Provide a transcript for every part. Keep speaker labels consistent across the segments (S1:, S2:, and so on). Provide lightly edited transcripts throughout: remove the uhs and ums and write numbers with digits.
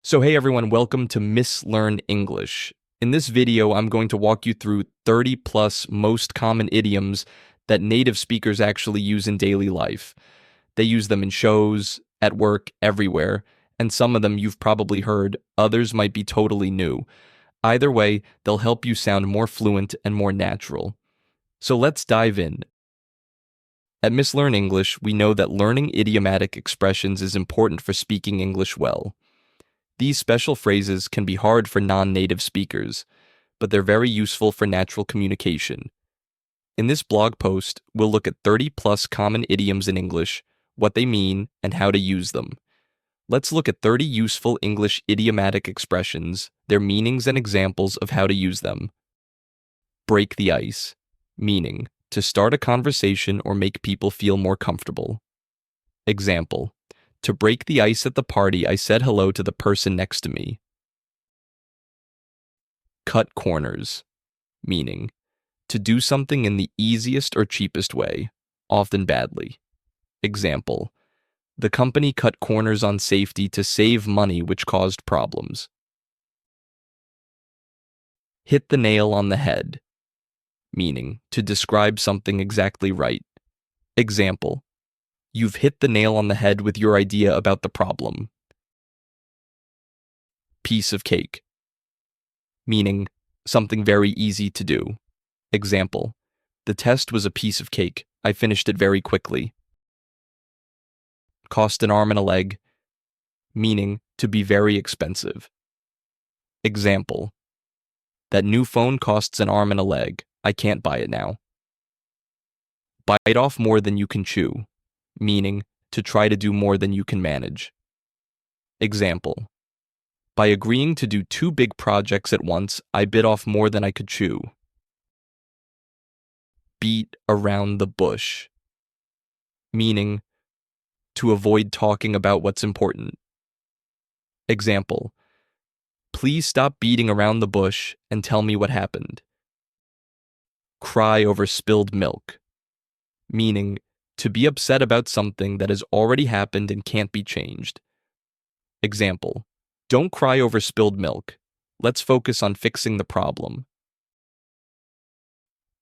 S1: So hey everyone, welcome to Mislearn English. In this video, I'm going to walk you through 30 plus most common idioms that native speakers actually use in daily life. They use them in shows, at work, everywhere, and some of them you've probably heard, others might be totally new. Either way, they'll help you sound more fluent and more natural. So let's dive in. At Mislearn English, we know that learning idiomatic expressions is important for speaking English well. These special phrases can be hard for non-native speakers, but they're very useful for natural communication. In this blog post, we'll look at 30 plus common idioms in English, what they mean, and how to use them. Let's look at 30 useful English idiomatic expressions, their meanings and examples of how to use them. Break the ice, meaning to start a conversation or make people feel more comfortable. Example: to break the ice at the party, I said hello to the person next to me. Cut corners, meaning to do something in the easiest or cheapest way, often badly. Example: the company cut corners on safety to save money, which caused problems. Hit the nail on the head, meaning to describe something exactly right. Example: you've hit the nail on the head with your idea about the problem. Piece of cake, meaning something very easy to do. Example: the test was a piece of cake. I finished it very quickly. Cost an arm and a leg, meaning to be very expensive. Example: that new phone costs an arm and a leg. I can't buy it now. Bite off more than you can chew, meaning to try to do more than you can manage. Example: by agreeing to do 2 big projects at once, I bit off more than I could chew. Beat around the bush, meaning to avoid talking about what's important. Example: please stop beating around the bush and tell me what happened. Cry over spilled milk, meaning to be upset about something that has already happened and can't be changed. Example: don't cry over spilled milk. Let's focus on fixing the problem.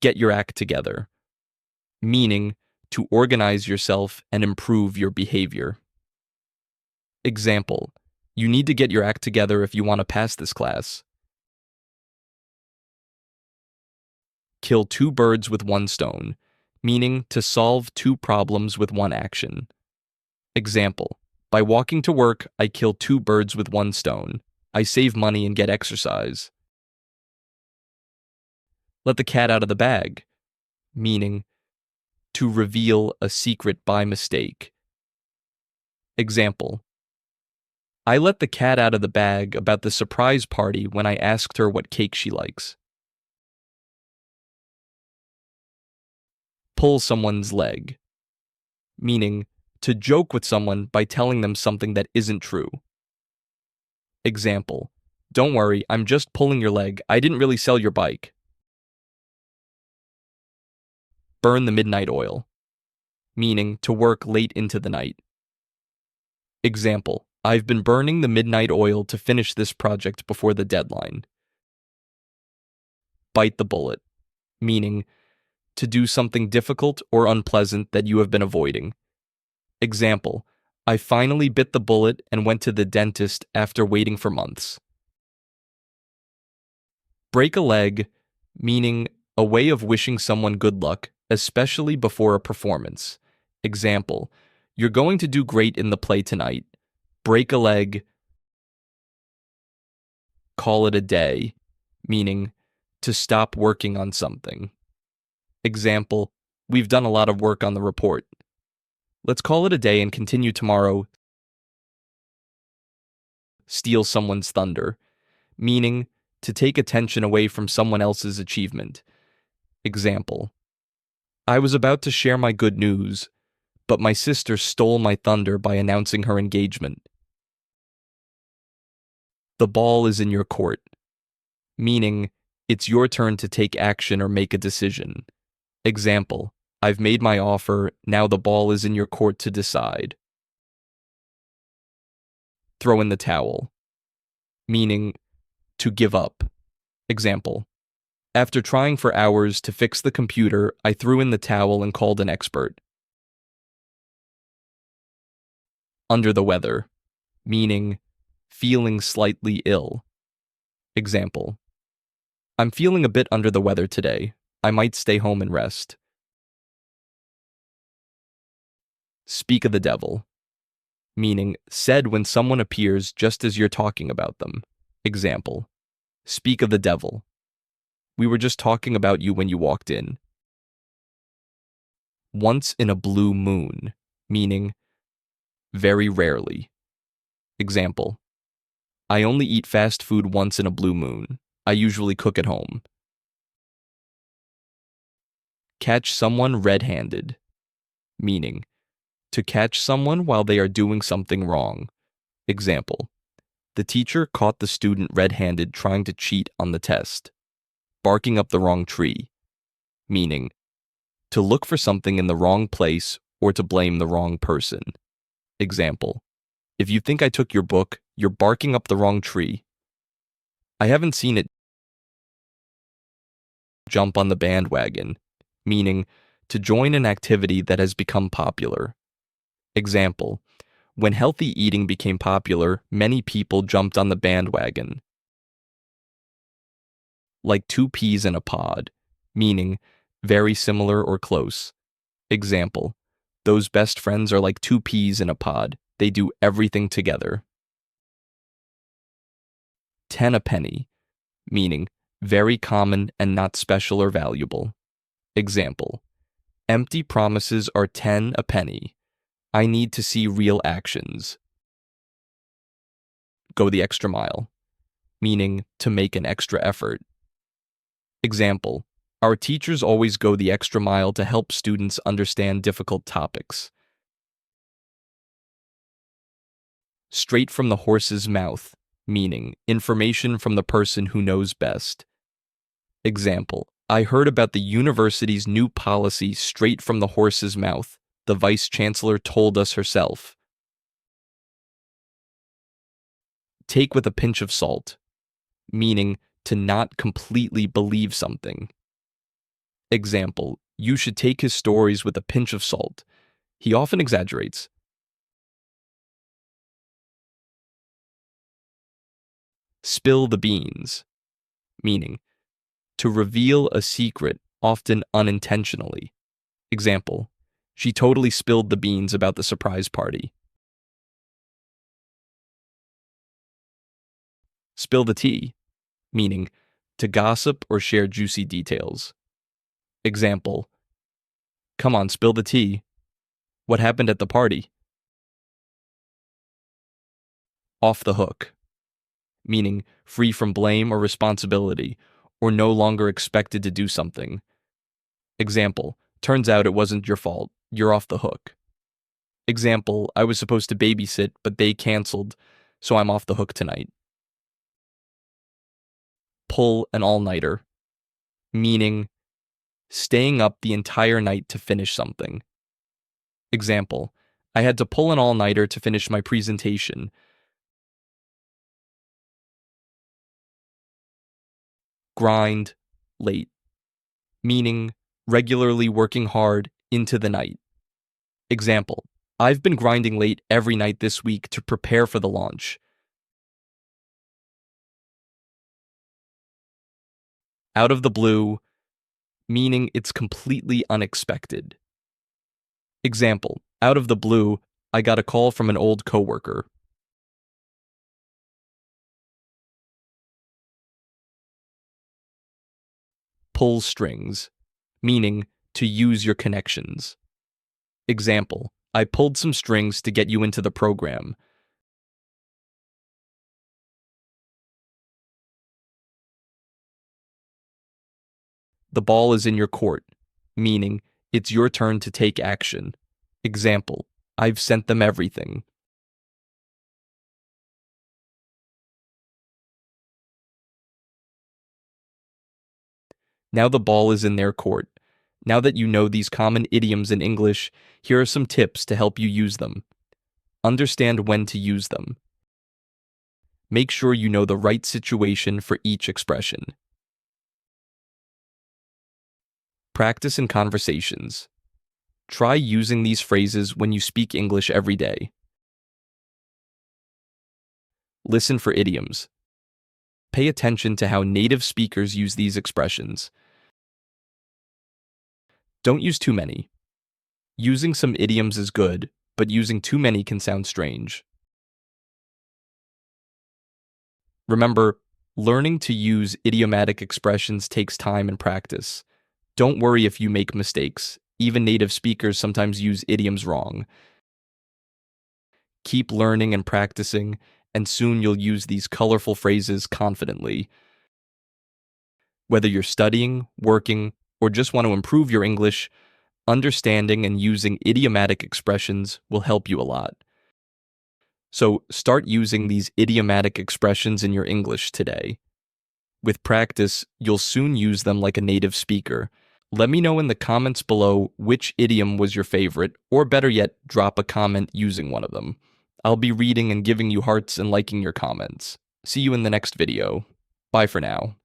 S1: Get your act together, meaning to organize yourself and improve your behavior. Example: you need to get your act together if you want to pass this class. Kill 2 birds with 1 stone, meaning to solve 2 problems with 1 action. Example: by walking to work, I kill 2 birds with 1 stone. I save money and get exercise. Let the cat out of the bag, meaning to reveal a secret by mistake. Example: I let the cat out of the bag about the surprise party when I asked her what cake she likes. Pull someone's leg, meaning to joke with someone by telling them something that isn't true. Example: don't worry, I'm just pulling your leg. I didn't really sell your bike. Burn the midnight oil, meaning to work late into the night. Example: I've been burning the midnight oil to finish this project before the deadline. Bite the bullet, meaning to do something difficult or unpleasant that you have been avoiding. Example: I finally bit the bullet and went to the dentist after waiting for months. Break a leg, meaning a way of wishing someone good luck, especially before a performance. Example: you're going to do great in the play tonight. Break a leg. Call it a day, meaning to stop working on something. Example: we've done a lot of work on the report. Let's call it a day and continue tomorrow. Steal someone's thunder, meaning to take attention away from someone else's achievement. Example: I was about to share my good news, but my sister stole my thunder by announcing her engagement. The ball is in your court, meaning it's your turn to take action or make a decision. Example: I've made my offer, now the ball is in your court to decide. Throw in the towel, meaning to give up. Example: after trying for hours to fix the computer, I threw in the towel and called an expert. Under the weather, meaning feeling slightly ill. Example: I'm feeling a bit under the weather today. I might stay home and rest. Speak of the devil, meaning said when someone appears just as you're talking about them. Example: speak of the devil. We were just talking about you when you walked in. Once in a blue moon, meaning very rarely. Example: I only eat fast food once in a blue moon. I usually cook at home. Catch someone red-handed, meaning to catch someone while they are doing something wrong. Example: the teacher caught the student red-handed trying to cheat on the test. Barking up the wrong tree, meaning to look for something in the wrong place or to blame the wrong person. Example: if you think I took your book, you're barking up the wrong tree. I haven't seen it jump on the bandwagon, meaning to join an activity that has become popular. Example: when healthy eating became popular, many people jumped on the bandwagon. Like two peas in a pod, meaning very similar or close. Example: those best friends are like two peas in a pod. They do everything together. 10 a penny, meaning very common and not special or valuable. Example: empty promises are 10 a penny. I need to see real actions. Go the extra mile, meaning to make an extra effort. Example: our teachers always go the extra mile to help students understand difficult topics. Straight from the horse's mouth, meaning information from the person who knows best. Example: I heard about the university's new policy straight from the horse's mouth. The vice chancellor told us herself. Take with a pinch of salt, meaning to not completely believe something. Example: you should take his stories with a pinch of salt. He often exaggerates. Spill the beans, meaning to reveal a secret, often unintentionally. Example: she totally spilled the beans about the surprise party. Spill the tea, meaning to gossip or share juicy details. Example: come on, spill the tea. What happened at the party? Off the hook, meaning free from blame or responsibility, or no longer expected to do something. Example: turns out it wasn't your fault. You're off the hook. Example: I was supposed to babysit, but they canceled, so I'm off the hook tonight. Pull an all-nighter, meaning staying up the entire night to finish something. Example: I had to pull an all-nighter to finish my presentation. Grind late, meaning regularly working hard into the night. Example: I've been grinding late every night this week to prepare for the launch. Out of the blue, meaning it's completely unexpected. Example: out of the blue, I got a call from an old coworker. Pull strings, meaning to use your connections. Example: I pulled some strings to get you into the program. The ball is in your court, meaning it's your turn to take action. Example: I've sent them everything. Now the ball is in their court. Now that you know these common idioms in English, here are some tips to help you use them. Understand when to use them. Make sure you know the right situation for each expression. Practice in conversations. Try using these phrases when you speak English every day. Listen for idioms. Pay attention to how native speakers use these expressions. Don't use too many. Using some idioms is good, but using too many can sound strange. Remember, learning to use idiomatic expressions takes time and practice. Don't worry if you make mistakes. Even native speakers sometimes use idioms wrong. Keep learning and practicing, and soon you'll use these colorful phrases confidently. Whether you're studying, working, or just want to improve your English, understanding and using idiomatic expressions will help you a lot. So start using these idiomatic expressions in your English today. With practice, you'll soon use them like a native speaker. Let me know in the comments below which idiom was your favorite, or better yet, drop a comment using one of them. I'll be reading and giving you hearts and liking your comments. See you in the next video. Bye for now.